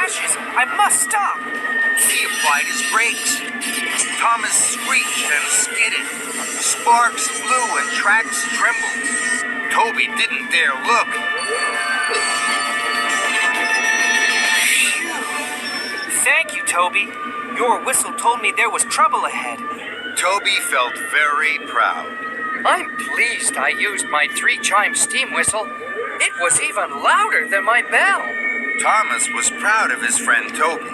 crashes. I must stop. He applied his brakes. Thomas screeched and skidded. Sparks flew and tracks trembled. Toby didn't dare look. Thank you, Toby. Your whistle told me there was trouble ahead. Toby felt very proud. I'm pleased I used my 3-chime steam whistle. It was even louder than my bell. Thomas was proud of his friend Toby.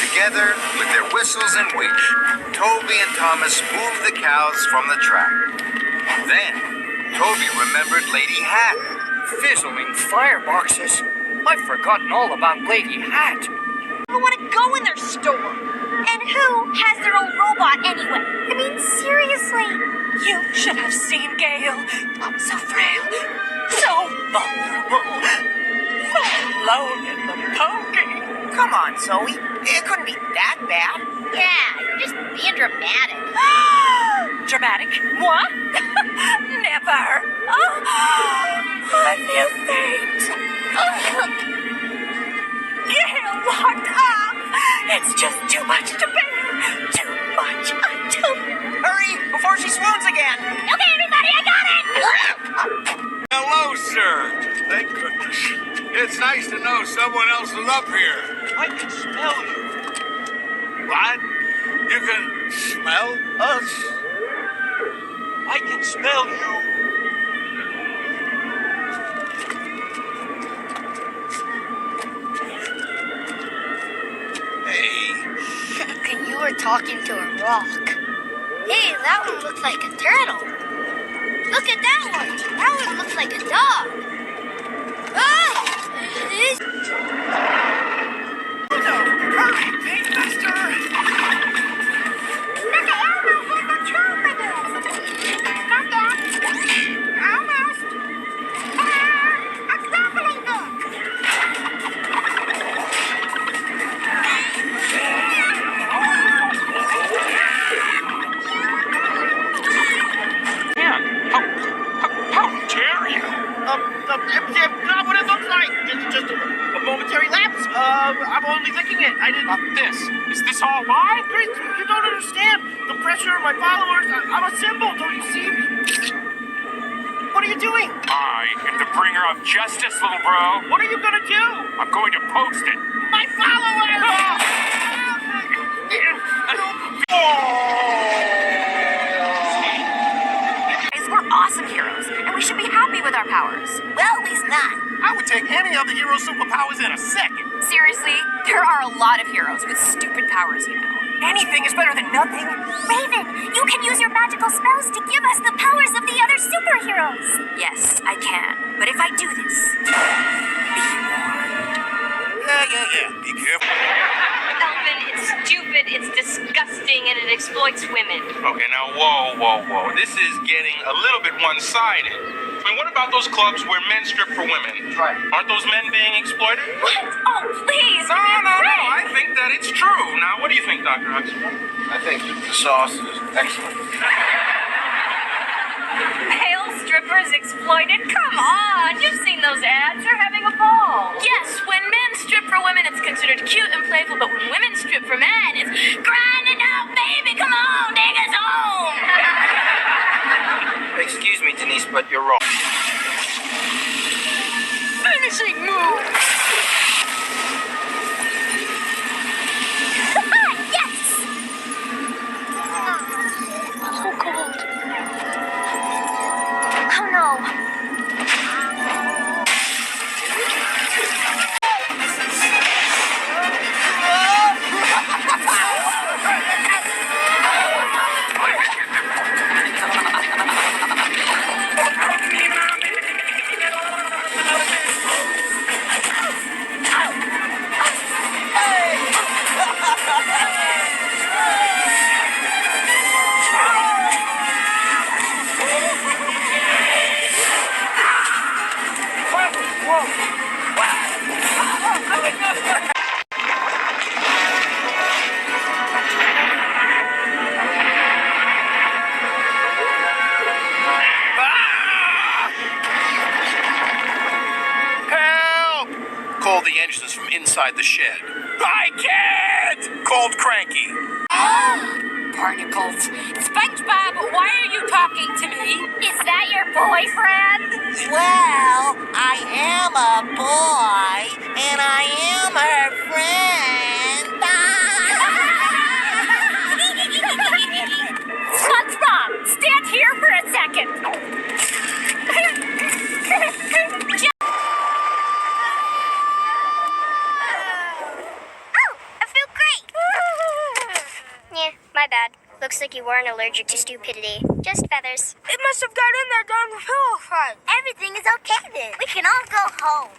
Together, with their whistles and winch, Toby and Thomas moved the cows from the track. Then, Toby remembered Lady Hat. Fizzling fireboxes. I've forgotten all about Lady Hat. I want to go in their store. And who has their own robot anyway? I mean, seriously. You should have seen Gail. So frail. So vulnerable. So alone in the pokey. Come on, Zoe. It couldn't be that bad. Yeah, you're just being dramatic. Dramatic? Moi? Never. I feel faint. Gail locked up. It's just too much to bear. Too much, I tell you. Hurry, before she swoons again. Okay, everybody, I got it. Hello, sir. Thank goodness. It's nice to know someone else is up here. I can smell you. What? You can smell us? I can smell you. And you were talking to a rock. Hey, that one looks like a turtle. Look at that one. That one looks like a dog. Hurry, be faster. Not what it looks like. Just a momentary lapse. I'm only thinking it. I didn't. Is this all live? You don't understand. The pressure of my followers. I'm a symbol. Don't you see? What are you doing? I am the bringer of justice, little bro. What are you gonna do? I'm going to post it. My followers! We're awesome heroes, and we should be happy with our powers. Well, he's not. I would take any other hero's superpowers in a second. Seriously, there are a lot of heroes with stupid powers, you know. Anything is better than nothing. Raven, you can use your magical spells to give us the powers of the other superheroes. Yes, I can. But if I do this, be warned. Yeah. Be careful. Elvin, it's stupid, it's disgusting, and it exploits women. Okay, now, whoa. This is getting a little bit one-sided. I mean, what about those clubs where men strip for women? Right. Aren't those men being exploited? What? Oh, please. No. I think that it's true. Now, what do you think, Dr. Huxley? I think the sauce is excellent. Male strippers exploited? Come on, you've seen those ads. They're having a ball. Yes, when men strip for women, it's considered cute and playful, but when women strip for men, it's grinding out, baby. Come on, take us home. Excuse me, Denise, but you're wrong. Finishing move. Yes. So cold. Oh no. control the engines from inside the shed. I can't! Called Cranky. Barnacles. SpongeBob, why are you talking to me? Is that your boyfriend? Well, I am a boy, and I am her friend. SpongeBob, stand here for a second. Oh, I feel great. Yeah, my bad. Looks like you weren't allergic to stupidity. Just feathers. It must have got in there during the pillow fight. Everything is okay then. We can all go home.